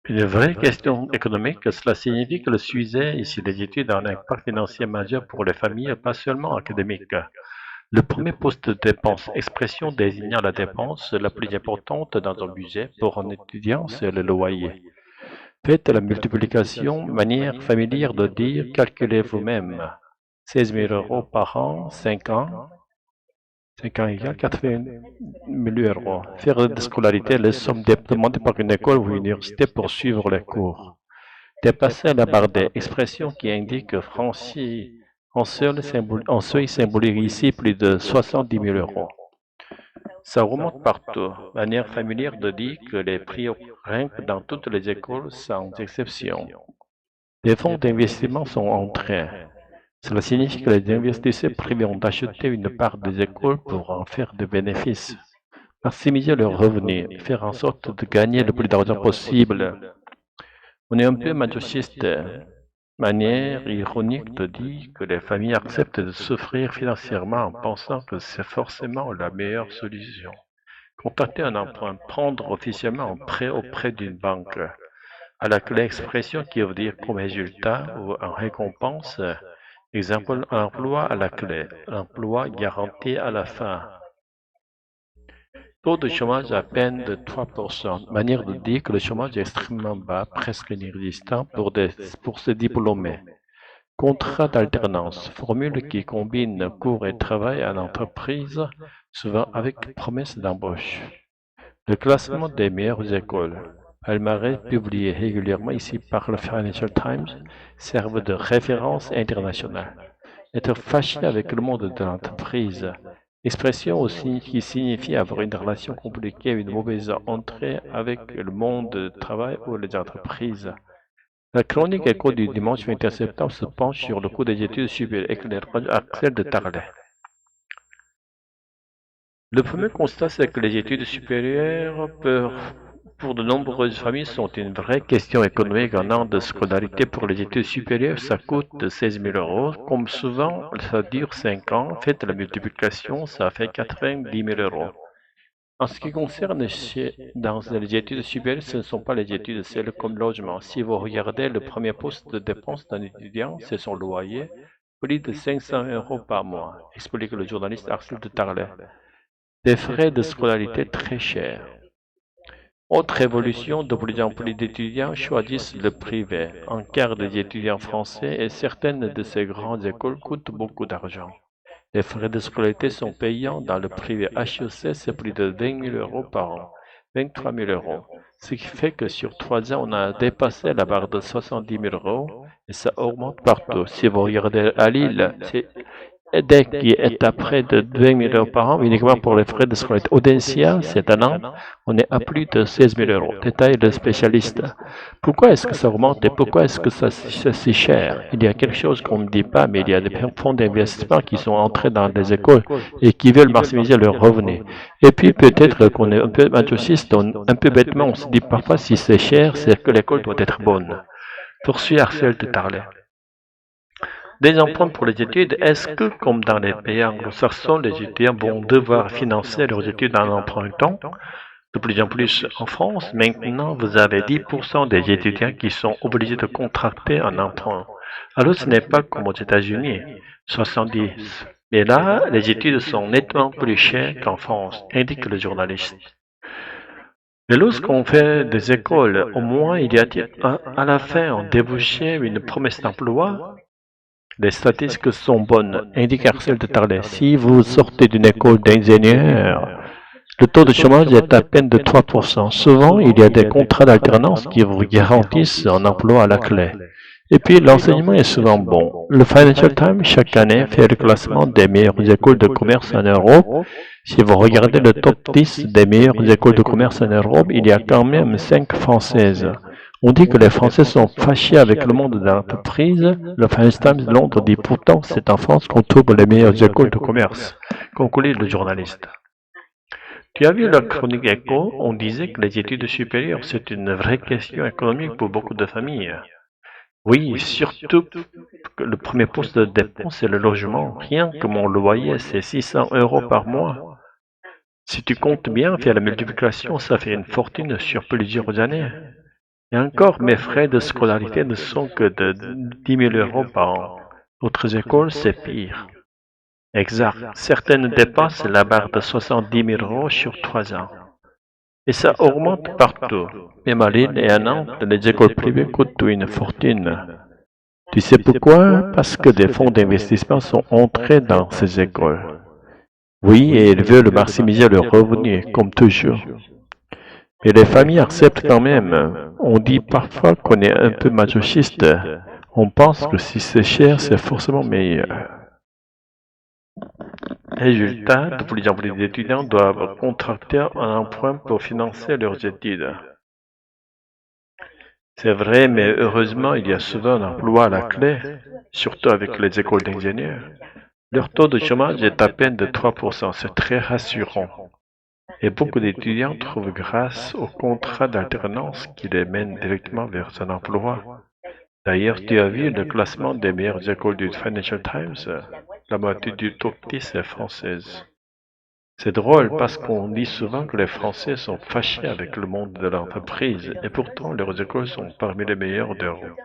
Une vraie question économique, cela signifie que le sujet ici des études a un impact financier majeur pour les familles, pas seulement académiques. Le premier poste de dépense, expression désignant la dépense la plus importante dans un budget pour un étudiant, c'est le loyer. Faites la multiplication, manière familière de dire, calculez vous-même. 16 000 euros par an, 5 ans. 5 ans égale 80 000 euros. Faire de scolarité, les sommes demandées par une école ou une université pour suivre les cours. Dépasser la barre des expressions qui indique franchi en seuil symbolique ici plus de 70 000 euros. Ça remonte partout. Manière familière de dire que les prix grimpent dans toutes les écoles sans exception. Les fonds d'investissement sont en train. Cela signifie que les investisseurs privés ont acheté une part des écoles pour en faire des bénéfices. Maximiser leurs revenus, faire en sorte de gagner le plus d'argent possible. On est un peu masochiste, manière ironique de dire que les familles acceptent de souffrir financièrement en pensant que c'est forcément la meilleure solution. Contacter un emprunt, prendre officiellement un prêt auprès d'une banque, à la clé expression qui veut dire comme résultat ou en récompense, exemple emploi à la clé, emploi garanti à la fin. Taux de chômage à peine de 3%, manière de dire que le chômage est extrêmement bas, presque inexistant pour ces diplômés. Contrat d'alternance, formule qui combine cours et travail à l'entreprise, souvent avec promesse d'embauche. Le classement des meilleures écoles, palmarès publié régulièrement ici par le Financial Times, servent de référence internationale. Être fâché avec le monde de l'entreprise, expression aussi qui signifie avoir une relation compliquée, une mauvaise entrée avec le monde du travail ou les entreprises. La chronique éco du dimanche 21 septembre se penche sur le coût des études supérieures éclairé Axel de Tarlet. Le premier constat, c'est que les études supérieures, pour de nombreuses familles, sont une vraie question économique. Un an de scolarité pour les études supérieures, ça coûte 16 000 euros. Comme souvent, ça dure 5 ans. Faites la multiplication, ça fait 90 000 euros. En ce qui concerne dans les études supérieures, ce ne sont pas les études, c'est le comme logement. Si vous regardez le premier poste de dépense d'un étudiant, c'est son loyer, plus de 500 euros par mois, explique le journaliste Axel de Tarlet. Des frais de scolarité très chers. Autre évolution, de plus en plus d'étudiants choisissent le privé. Un quart des étudiants français et certaines de ces grandes écoles coûtent beaucoup d'argent. Les frais de scolarité sont payants dans le privé HEC, c'est plus de 20 000 euros par an, 23 000 euros. Ce qui fait que sur 3 ans, on a dépassé la barre de 70 000 euros et ça augmente partout. Si vous regardez à Lille, c'est dès qui est à près de 20 000 euros par an uniquement pour les frais de scolarité. Audencia, c'est un an, on est à plus de 16 000 euros. Détail de spécialiste. Pourquoi est-ce que ça augmente et pourquoi est-ce que c'est si cher? Il y a quelque chose qu'on ne dit pas, mais il y a des fonds d'investissement qui sont entrés dans les écoles et qui veulent maximiser leurs revenus. Et puis peut-être qu'on est un peu masochiste, un peu bêtement, on se dit parfois si c'est cher, c'est que l'école doit être bonne. Poursuit Arcel de Tarlet. Des emprunts pour les études, est-ce que, comme dans les pays anglo-saxons, les étudiants vont devoir financer leurs études en empruntant? De plus en plus en France, maintenant, vous avez 10% des étudiants qui sont obligés de contracter un emprunt. Alors, ce n'est pas comme aux États-Unis, 70. Mais là, les études sont nettement plus chères qu'en France, indique le journaliste. Mais lorsqu'on fait des écoles, au moins il y a à la fin un débouché, une promesse d'emploi. Les statistiques sont bonnes, indique Axel de Tarlet. Si vous sortez d'une école d'ingénieur, le taux de chômage est à peine de 3%. Souvent, il y a des contrats d'alternance qui vous garantissent un emploi à la clé. Et puis, l'enseignement est souvent bon. Le Financial Times, chaque année, fait le classement des meilleures écoles de commerce en Europe. Si vous regardez le top 10 des meilleures écoles de commerce en Europe, il y a quand même 5 françaises. On dit que les Français sont fâchés avec le monde de l'entreprise. Le Financial Times Londres dit pourtant c'est en France qu'on trouve les meilleures écoles de commerce. Conclut le journaliste. Tu as vu la chronique Echo, on disait que les études supérieures, c'est une vraie question économique pour beaucoup de familles. Oui, surtout que le premier poste de dépense, c'est le logement. Rien que mon loyer, c'est 600 euros par mois. Si tu comptes bien, faire la multiplication, ça fait une fortune sur plusieurs années. Et encore, mes frais de scolarité ne sont que de 10 000 euros par an. D'autres écoles, c'est pire. Exact. Certaines dépassent la barre de 70 000 euros sur 3 ans. Et ça augmente partout. Même à Lille et à Nantes, les écoles privées coûtent une fortune. Tu sais pourquoi? Parce que des fonds d'investissement sont entrés dans ces écoles. Oui, et ils veulent maximiser leurs revenus, comme toujours. Mais les familles acceptent quand même. On dit parfois qu'on est un peu masochiste. On pense que si c'est cher, c'est forcément meilleur. Résultat, de plus en plus d'étudiants doivent contracter un emprunt pour financer leurs études. C'est vrai, mais heureusement, il y a souvent un emploi à la clé, surtout avec les écoles d'ingénieurs. Leur taux de chômage est à peine de 3%, c'est très rassurant. Et beaucoup d'étudiants trouvent grâce au contrat d'alternance qui les mène directement vers un emploi. D'ailleurs, tu as vu le classement des meilleures écoles du Financial Times? La moitié du top 10 est française. C'est drôle parce qu'on dit souvent que les Français sont fâchés avec le monde de l'entreprise et pourtant leurs écoles sont parmi les meilleures d'Europe.